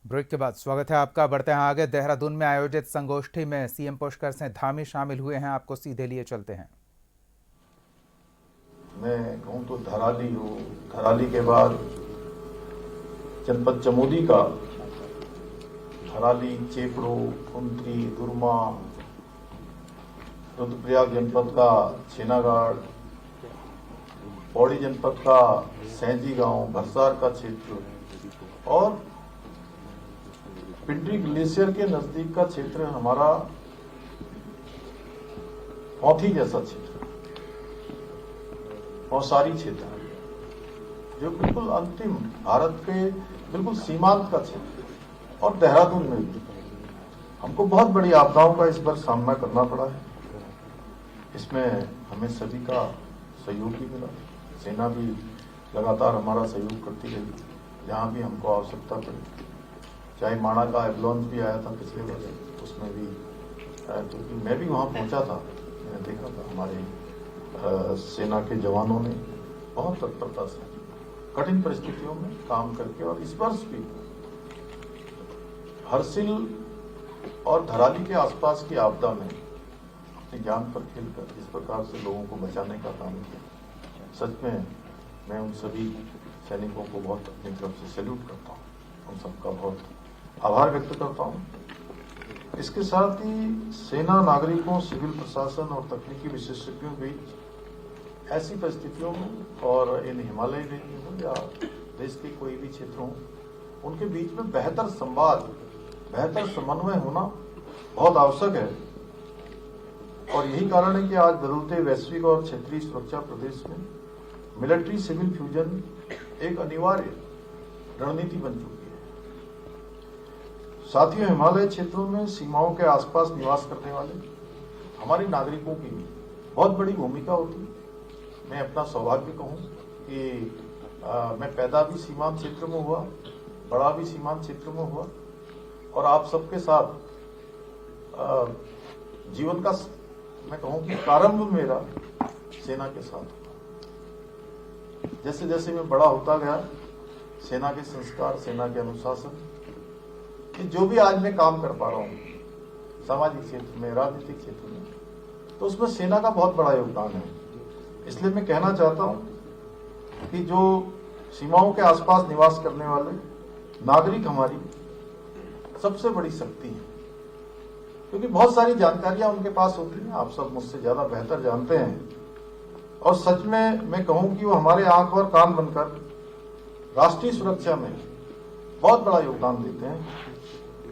Break के बाद स्वागत है आपका। बढ़ते हैं आगे। देहरादून में आयोजित संगोष्ठी में सीएम पुष्कर सिंह धामी शामिल हुए हैं। आपको सीधे लिए चलते हैं। मैं कहूँ तो धराली हो, धराली के बाद जनपद चमोली का धराली, चेपड़ो, कुंत्री, दुर्मा, रुद्रप्रयाग जनपद का छेनागाड़, पौड़ी जनपद का सैंजी गांव, भरसार का क्षेत्र और पिंडरी ग्लेशियर के नजदीक का क्षेत्र हमारा औंधी जैसा क्षेत्र, औसारी क्षेत्र जो बिल्कुल अंतिम भारत के बिल्कुल सीमांत का क्षेत्र। और देहरादून में भी हमको बहुत बड़ी आपदाओं का इस बार सामना करना पड़ा है। इसमें हमें सभी का सहयोग भी मिला। सेना भी लगातार हमारा सहयोग करती रही जहां भी हमको आवश्यकता पड़ी। चाहे माणा का एम्बुलेंस भी आया था पिछले वर्ष, उसमें भी क्योंकि मैं भी वहां पहुंचा था, मैंने देखा था हमारे सेना के जवानों ने बहुत तत्परता से कठिन परिस्थितियों में काम करके, और इस वर्ष भी हरसिल और धराली के आसपास की आपदा में अपनी जान पर खेलकर इस प्रकार से लोगों को बचाने का काम किया। सच में मैं उन सभी सैनिकों को बहुत अपनी तरफ से सैल्यूट करता हूँ, उन सबका बहुत आभार व्यक्त करता हूँ। इसके साथ ही सेना, नागरिकों, सिविल प्रशासन और तकनीकी विशेषज्ञों के बीच ऐसी परिस्थितियों में और इन हिमालयी रेंज हो या देश के कोई भी क्षेत्र हो, उनके बीच में बेहतर संवाद, बेहतर समन्वय होना बहुत आवश्यक है। और यही कारण है कि आज बदलते वैश्विक और क्षेत्रीय सुरक्षा प्रदेश में मिलिट्री सिविल फ्यूजन एक अनिवार्य रणनीति बन चुकी है। साथियों, हिमालय क्षेत्रों में सीमाओं के आसपास निवास करने वाले हमारे नागरिकों की भी बहुत बड़ी भूमिका होती है। मैं अपना सौभाग्य कहूँ कि मैं पैदा भी सीमांत क्षेत्र में हुआ, बड़ा भी सीमांत क्षेत्र में हुआ, और आप सबके साथ जीवन का मैं कहूँ कि प्रारंभ मेरा सेना के साथ हुआ। जैसे जैसे मैं बड़ा होता गया, सेना के संस्कार, सेना के अनुशासन, कि जो भी आज मैं काम कर पा रहा हूँ सामाजिक क्षेत्र में, राजनीतिक क्षेत्र में, तो उसमें सेना का बहुत बड़ा योगदान है। इसलिए मैं कहना चाहता हूँ कि जो सीमाओं के आसपास निवास करने वाले नागरिक हमारी सबसे बड़ी शक्ति है, क्योंकि बहुत सारी जानकारियां उनके पास होती हैं। आप सब मुझसे ज्यादा बेहतर जानते हैं, और सच में मैं कहूं कि वो हमारे आंख और कान बनकर राष्ट्रीय सुरक्षा में बहुत बड़ा योगदान देते हैं।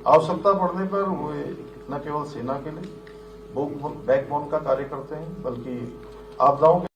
आवश्यकता पड़ने पर वे न केवल सेना के लिए बैकबोन का कार्य करते हैं, बल्कि आपदाओं के